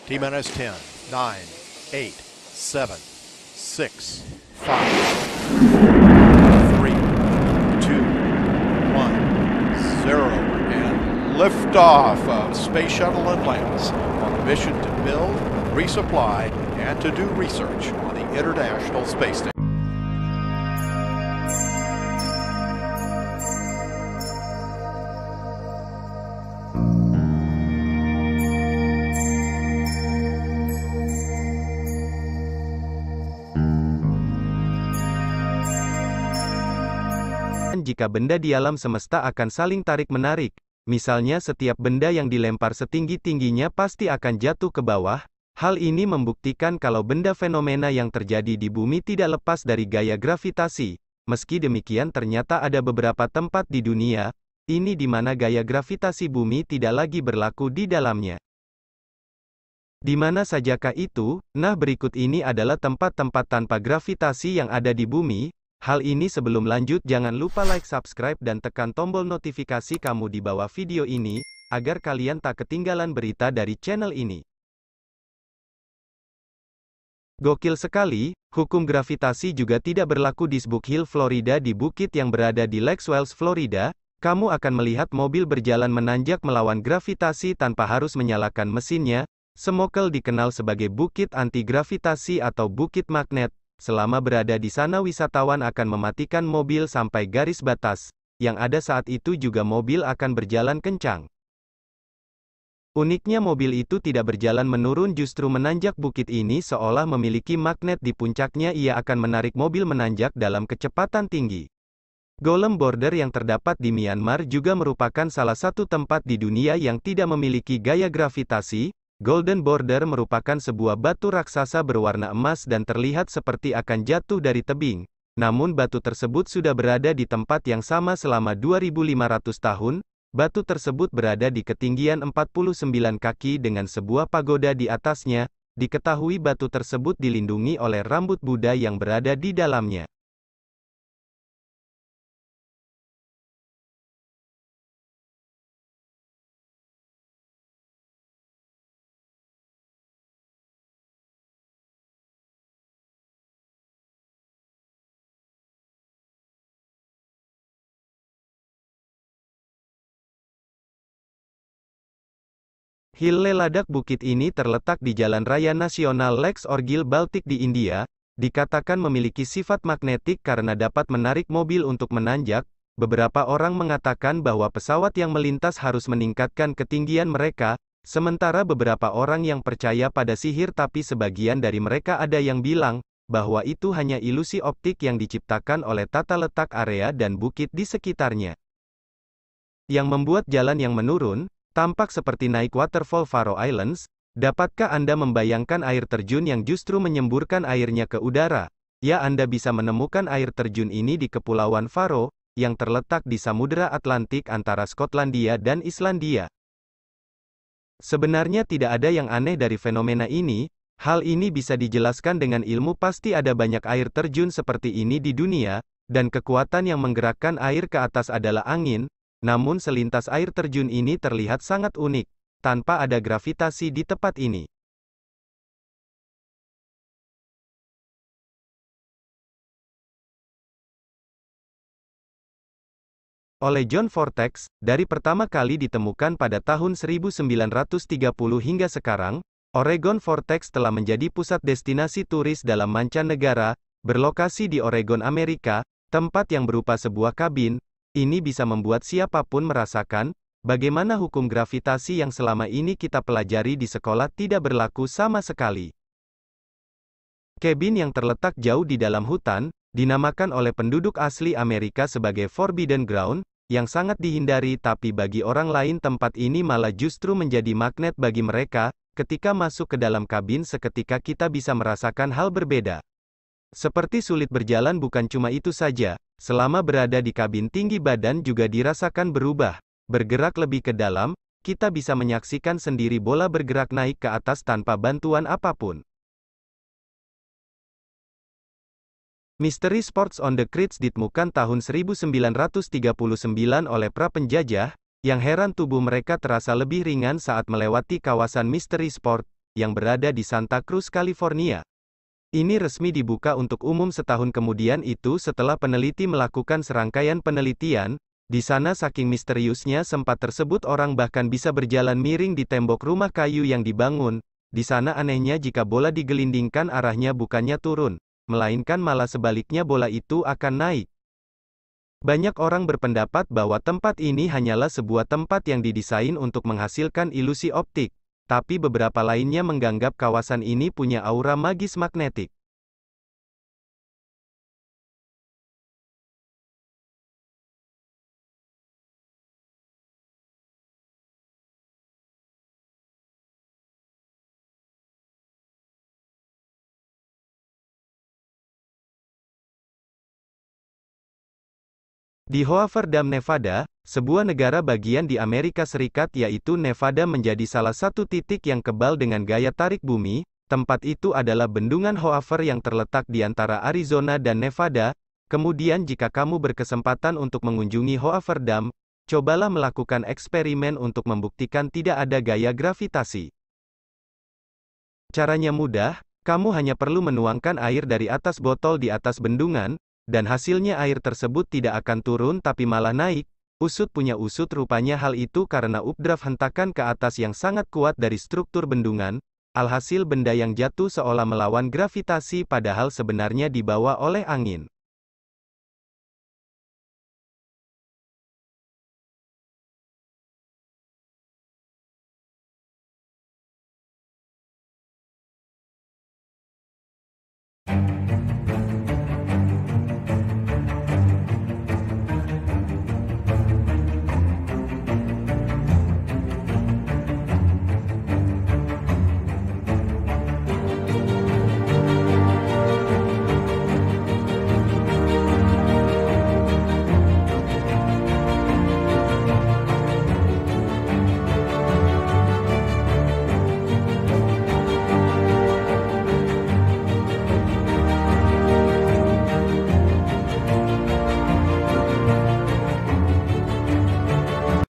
T-minus 10, 9, 8, 7, 6, 5, 3, 2, 1, 0, and liftoff of Space Shuttle Atlantis on a mission to build, resupply, and to do research on the International Space Station. Jika benda di alam semesta akan saling tarik-menarik, misalnya setiap benda yang dilempar setinggi-tingginya pasti akan jatuh ke bawah, hal ini membuktikan kalau benda fenomena yang terjadi di bumi tidak lepas dari gaya gravitasi. Meski demikian ternyata ada beberapa tempat di dunia ini di mana gaya gravitasi bumi tidak lagi berlaku di dalamnya. Di mana sajakah itu? Nah, berikut ini adalah tempat-tempat tanpa gravitasi yang ada di bumi. Hal ini sebelum lanjut jangan lupa like, subscribe dan tekan tombol notifikasi kamu di bawah video ini, agar kalian tak ketinggalan berita dari channel ini. Gokil sekali, hukum gravitasi juga tidak berlaku di Spook Hill, Florida. Di bukit yang berada di Lake Wales, Florida, kamu akan melihat mobil berjalan menanjak melawan gravitasi tanpa harus menyalakan mesinnya. Smokel dikenal sebagai bukit anti-gravitasi atau bukit magnet. Selama berada di sana wisatawan akan mematikan mobil sampai garis batas, yang ada saat itu juga mobil akan berjalan kencang. Uniknya mobil itu tidak berjalan menurun, justru menanjak bukit ini seolah memiliki magnet di puncaknya. Ia akan menarik mobil menanjak dalam kecepatan tinggi. Golem Border yang terdapat di Myanmar juga merupakan salah satu tempat di dunia yang tidak memiliki gaya gravitasi. Golden Border merupakan sebuah batu raksasa berwarna emas dan terlihat seperti akan jatuh dari tebing. Namun batu tersebut sudah berada di tempat yang sama selama 2500 tahun. Batu tersebut berada di ketinggian 49 kaki dengan sebuah pagoda di atasnya. Diketahui batu tersebut dilindungi oleh rambut Buddha yang berada di dalamnya. Hill Leladakh. Bukit ini terletak di Jalan Raya Nasional Lakes Orgil Baltic di India, dikatakan memiliki sifat magnetik karena dapat menarik mobil untuk menanjak. Beberapa orang mengatakan bahwa pesawat yang melintas harus meningkatkan ketinggian mereka, sementara beberapa orang yang percaya pada sihir, tapi sebagian dari mereka ada yang bilang bahwa itu hanya ilusi optik yang diciptakan oleh tata letak area dan bukit di sekitarnya. Yang membuat jalan yang menurun tampak seperti naik waterfall Faroe Islands. Dapatkah Anda membayangkan air terjun yang justru menyemburkan airnya ke udara? Ya, Anda bisa menemukan air terjun ini di Kepulauan Faroe, yang terletak di Samudra Atlantik antara Skotlandia dan Islandia. Sebenarnya tidak ada yang aneh dari fenomena ini. Hal ini bisa dijelaskan dengan ilmu. Pasti ada banyak air terjun seperti ini di dunia, dan kekuatan yang menggerakkan air ke atas adalah angin. Namun selintas air terjun ini terlihat sangat unik, tanpa ada gravitasi di tempat ini. Oleh John Vortex, dari pertama kali ditemukan pada tahun 1930 hingga sekarang, Oregon Vortex telah menjadi pusat destinasi turis dalam mancanegara, berlokasi di Oregon, Amerika, tempat yang berupa sebuah kabin. Ini bisa membuat siapapun merasakan bagaimana hukum gravitasi yang selama ini kita pelajari di sekolah tidak berlaku sama sekali. Kabin yang terletak jauh di dalam hutan, dinamakan oleh penduduk asli Amerika sebagai Forbidden Ground, yang sangat dihindari, tapi bagi orang lain tempat ini malah justru menjadi magnet bagi mereka. Ketika masuk ke dalam kabin seketika kita bisa merasakan hal berbeda. Seperti sulit berjalan. Bukan cuma itu saja, selama berada di kabin tinggi badan juga dirasakan berubah. Bergerak lebih ke dalam, kita bisa menyaksikan sendiri bola bergerak naik ke atas tanpa bantuan apapun. Misteri Sports on the Creeks ditemukan tahun 1939 oleh pra penjajah, yang heran tubuh mereka terasa lebih ringan saat melewati kawasan Misteri Sport. yang berada di Santa Cruz, California. Ini resmi dibuka untuk umum setahun kemudian itu setelah peneliti melakukan serangkaian penelitian. Di sana saking misteriusnya tempat tersebut orang bahkan bisa berjalan miring di tembok rumah kayu yang dibangun. Di sana anehnya jika bola digelindingkan arahnya bukannya turun, melainkan malah sebaliknya bola itu akan naik. Banyak orang berpendapat bahwa tempat ini hanyalah sebuah tempat yang didesain untuk menghasilkan ilusi optik, tapi beberapa lainnya menganggap kawasan ini punya aura magis magnetik. Di Hoover Dam, Nevada, sebuah negara bagian di Amerika Serikat yaitu Nevada menjadi salah satu titik yang kebal dengan gaya tarik bumi. Tempat itu adalah bendungan Hoover yang terletak di antara Arizona dan Nevada. Kemudian jika kamu berkesempatan untuk mengunjungi Hoover Dam, cobalah melakukan eksperimen untuk membuktikan tidak ada gaya gravitasi. Caranya mudah, kamu hanya perlu menuangkan air dari atas botol di atas bendungan, dan hasilnya air tersebut tidak akan turun tapi malah naik. Usut punya usut rupanya hal itu karena updraft hentakan ke atas yang sangat kuat dari struktur bendungan. Alhasil benda yang jatuh seolah melawan gravitasi padahal sebenarnya dibawa oleh angin.